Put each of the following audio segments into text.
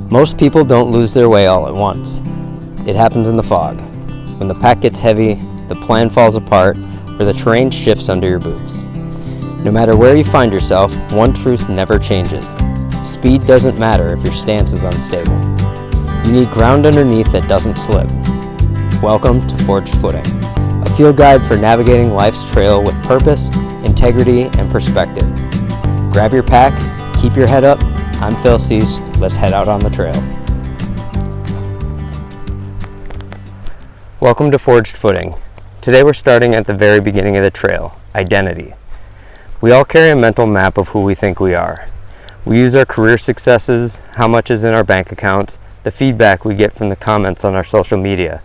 Most people don't lose their way all at once. It happens in the fog, when the pack gets heavy, the plan falls apart, or the terrain shifts under your boots. No matter where you find yourself, one truth never changes. Speed doesn't matter if your stance is unstable. You need ground underneath that doesn't slip. Welcome to Forged Footing, a field guide for navigating life's trail with purpose, integrity, and perspective. Grab your pack, keep your head up. I'm Phil Cease. Let's head out on the trail. Welcome to Forged Footing. Today we're starting at the very beginning of the trail, identity. We all carry a mental map of who we think we are. We use our career successes, how much is in our bank accounts, the feedback we get from the comments on our social media.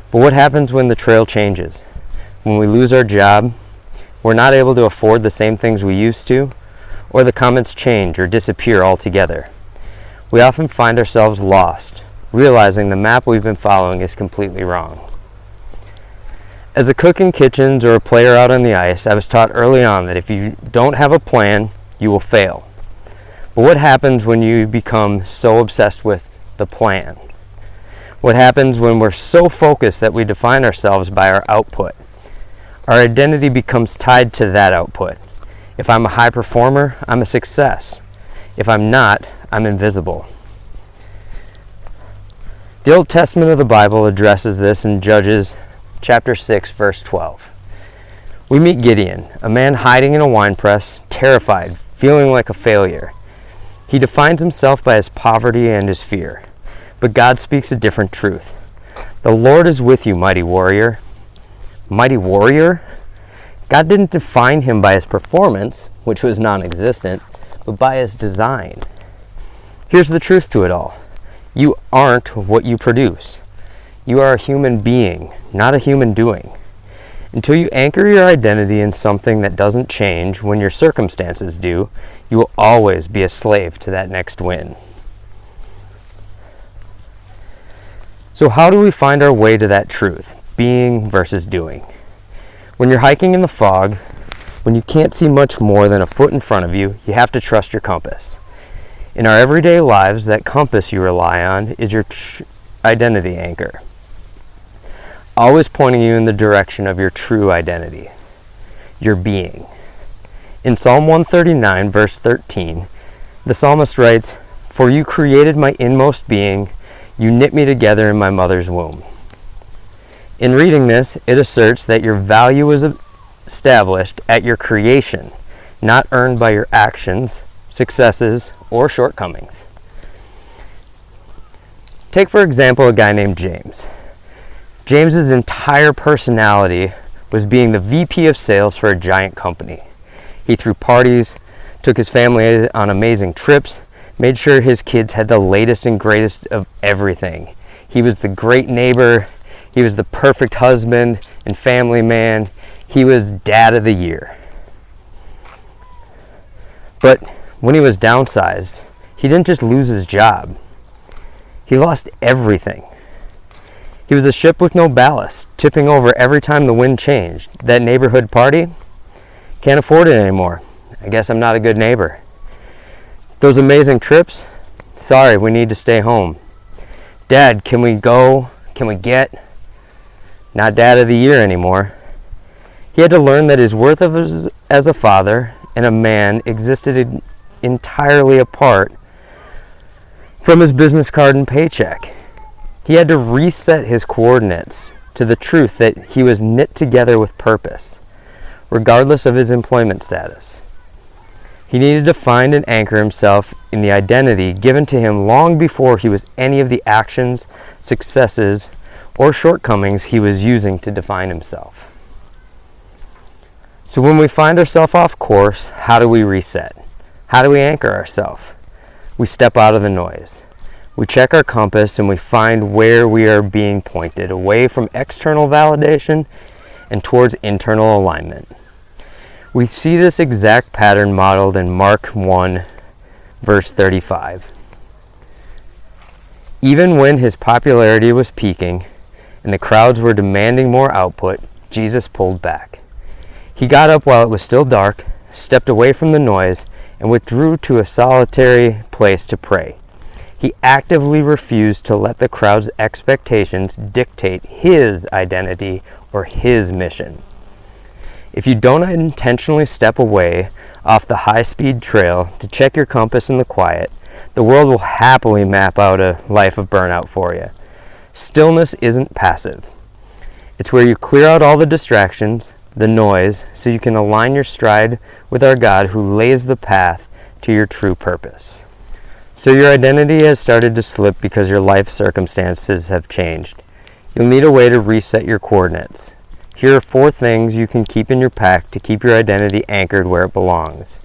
But what happens when the trail changes? When we lose our job, we're not able to afford the same things we used to, or the comments change or disappear altogether. We often find ourselves lost, realizing the map we've been following is completely wrong. As a cook in kitchens or a player out on the ice, I was taught early on that if you don't have a plan, you will fail. But what happens when you become so obsessed with the plan? What happens when we're so focused that we define ourselves by our output? Our identity becomes tied to that output. If I'm a high performer, I'm a success. If I'm not, I'm invisible. The Old Testament of the Bible addresses this in Judges chapter 6, verse 12. We meet Gideon, a man hiding in a winepress, terrified, feeling like a failure. He defines himself by his poverty and his fear. But God speaks a different truth. The Lord is with you, mighty warrior. Mighty warrior? God didn't define him by his performance, which was non-existent, but by his design. Here's the truth to it all. You aren't what you produce. You are a human being, not a human doing. Until you anchor your identity in something that doesn't change when your circumstances do, you will always be a slave to that next win. So how do we find our way to that truth, being versus doing? When you're hiking in the fog, when you can't see much more than a foot in front of you, you have to trust your compass. In our everyday lives, that compass you rely on is your identity anchor, always pointing you in the direction of your true identity, your being. In Psalm 139, verse 13, the psalmist writes, "For you created my inmost being, you knit me together in my mother's womb." In reading this, it asserts that your value is established at your creation, not earned by your actions, successes, or shortcomings. Take, for example, a guy named James. James's entire personality was being the VP of sales for a giant company. He threw parties, took his family on amazing trips, made sure his kids had the latest and greatest of everything. He was the great neighbor. He was the perfect husband and family man. He was dad of the year. But when he was downsized, he didn't just lose his job. He lost everything. He was a ship with no ballast, tipping over every time the wind changed. That neighborhood party? Can't afford it anymore. I guess I'm not a good neighbor. Those amazing trips? Sorry, we need to stay home. Dad, can we go? Can we get? Not dad of the year anymore. He had to learn that his worth as a father and a man existed entirely apart from his business card and paycheck. He had to reset his coordinates to the truth that he was knit together with purpose, regardless of his employment status. He needed to find and anchor himself in the identity given to him long before he was any of the actions, successes, or shortcomings he was using to define himself. So when we find ourselves off course, how do we reset? How do we anchor ourselves? We step out of the noise. We check our compass and we find where we are being pointed, away from external validation and towards internal alignment. We see this exact pattern modeled in Mark 1, verse 35. Even when his popularity was peaking and the crowds were demanding more output, Jesus pulled back. He got up while it was still dark, stepped away from the noise, and withdrew to a solitary place to pray. He He actively refused to let the crowd's expectations dictate his identity or his mission. If you don't intentionally step away off the high-speed trail to check your compass in the quiet, the world will happily map out a life of burnout for you. Stillness isn't passive. It's where you clear out all the distractions, the noise, so you can align your stride with our God who lays the path to your true purpose. So your identity has started to slip because your life circumstances have changed. You'll need a way to reset your coordinates. Here are 4 things you can keep in your pack to keep your identity anchored where it belongs.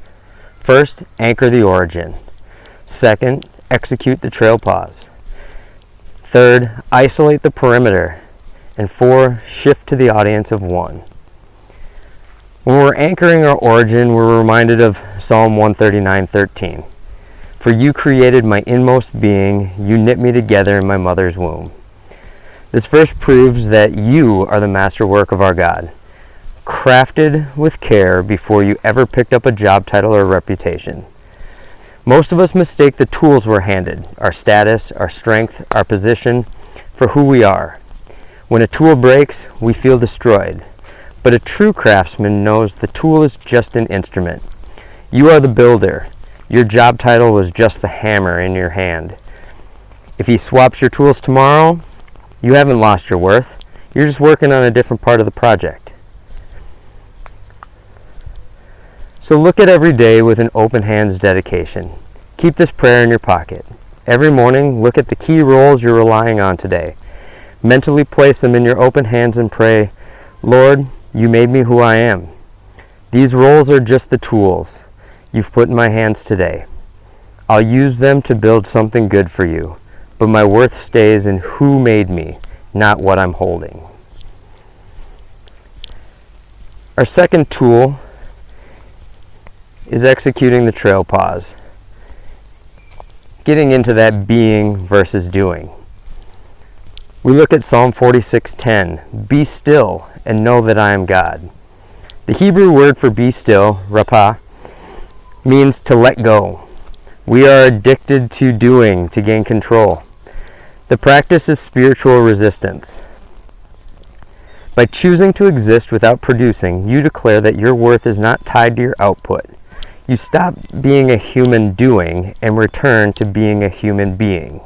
First, anchor the origin. Second, execute the trail pause. Third, isolate the perimeter. And 4, shift to the audience of 1. When we're anchoring our origin, we're reminded of Psalm 139:13. For you created my inmost being, you knit me together in my mother's womb. This verse proves that you are the masterwork of our God, crafted with care before you ever picked up a job title or reputation. Most of us mistake the tools we're handed, our status, our strength, our position, for who we are. When a tool breaks, we feel destroyed. But a true craftsman knows the tool is just an instrument. You are the builder. Your job title was just the hammer in your hand. If he swaps your tools tomorrow, you haven't lost your worth. You're just working on a different part of the project. So look at every day with an open hands dedication. Keep this prayer in your pocket. Every morning, look at the key roles you're relying on today. Mentally place them in your open hands and pray, Lord, you made me who I am. These roles are just the tools you've put in my hands today. I'll use them to build something good for you, but my worth stays in who made me, not what I'm holding. Our second tool is executing the trail pause. Getting into that being versus doing. We look at Psalm 46:10, be still and know that I am God. The Hebrew word for be still, rapah, means to let go. We are addicted to doing to gain control. The practice is spiritual resistance. By choosing to exist without producing, you declare that your worth is not tied to your output. You stop being a human doing and return to being a human being.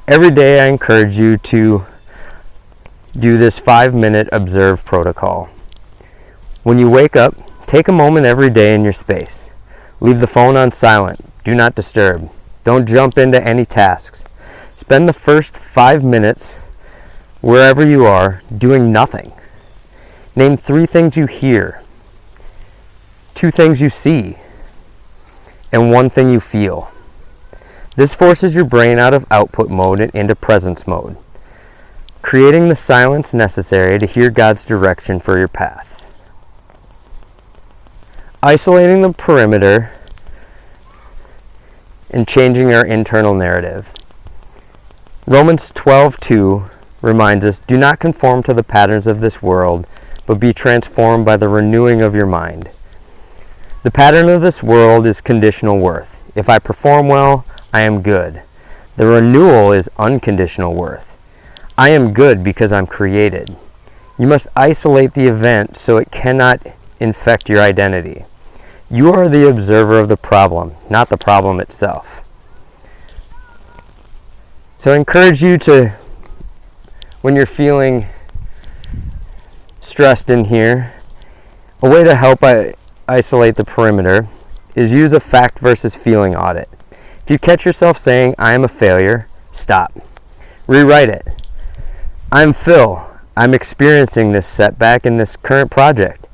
Every day I encourage you to do this 5-minute observe protocol. When you wake up, take a moment every day in your space. Leave the phone on silent. Do not disturb. Don't jump into any tasks. Spend the first 5 minutes wherever you are doing nothing. Name 3 things you hear, 2 things you see, and 1 thing you feel. This forces your brain out of output mode and into presence mode, creating the silence necessary to hear God's direction for your path. Isolating the perimeter and changing our internal narrative. Romans 12:2 reminds us, do not conform to the patterns of this world, but be transformed by the renewing of your mind. The pattern of this world is conditional worth. If I perform well, I am good. The renewal is unconditional worth. I am good because I'm created. You must isolate the event so it cannot infect your identity. You are the observer of the problem, not the problem itself. So I encourage you to, when you're feeling stressed in here, a way to help isolate the perimeter is use a fact versus feeling audit. If you catch yourself saying, I am a failure, stop. Rewrite it. I'm Phil. I'm experiencing this setback in this current project.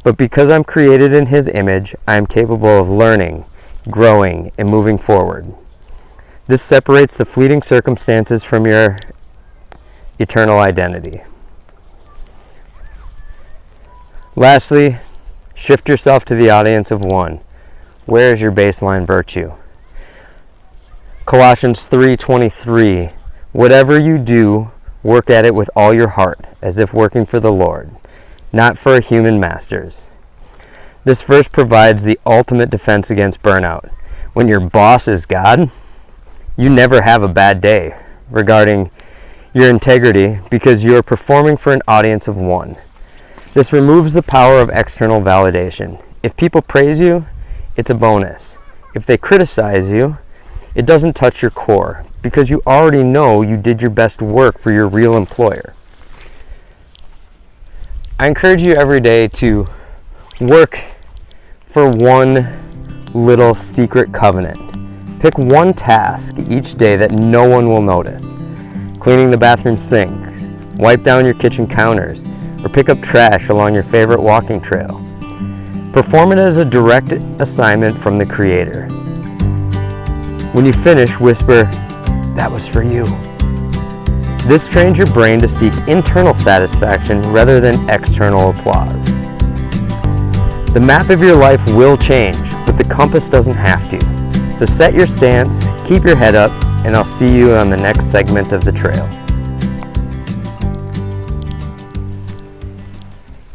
But because I'm created in His image, I am capable of learning, growing, and moving forward. This separates the fleeting circumstances from your eternal identity. Lastly, shift yourself to the audience of 1. Where is your baseline virtue? Colossians 3:23, whatever you do, work at it with all your heart, as if working for the Lord, not for human masters. This verse provides the ultimate defense against burnout. When your boss is God, you never have a bad day regarding your integrity because you are performing for an audience of one. This removes the power of external validation. If people praise you, it's a bonus. If they criticize you, it doesn't touch your core because you already know you did your best work for your real employer. I encourage you every day to work for one little secret covenant. Pick one task each day that no one will notice. Cleaning the bathroom sinks, wipe down your kitchen counters, or pick up trash along your favorite walking trail. Perform it as a direct assignment from the Creator. When you finish, whisper, "That was for you." This trains your brain to seek internal satisfaction rather than external applause. The map of your life will change, but the compass doesn't have to. So set your stance, keep your head up, and I'll see you on the next segment of the trail.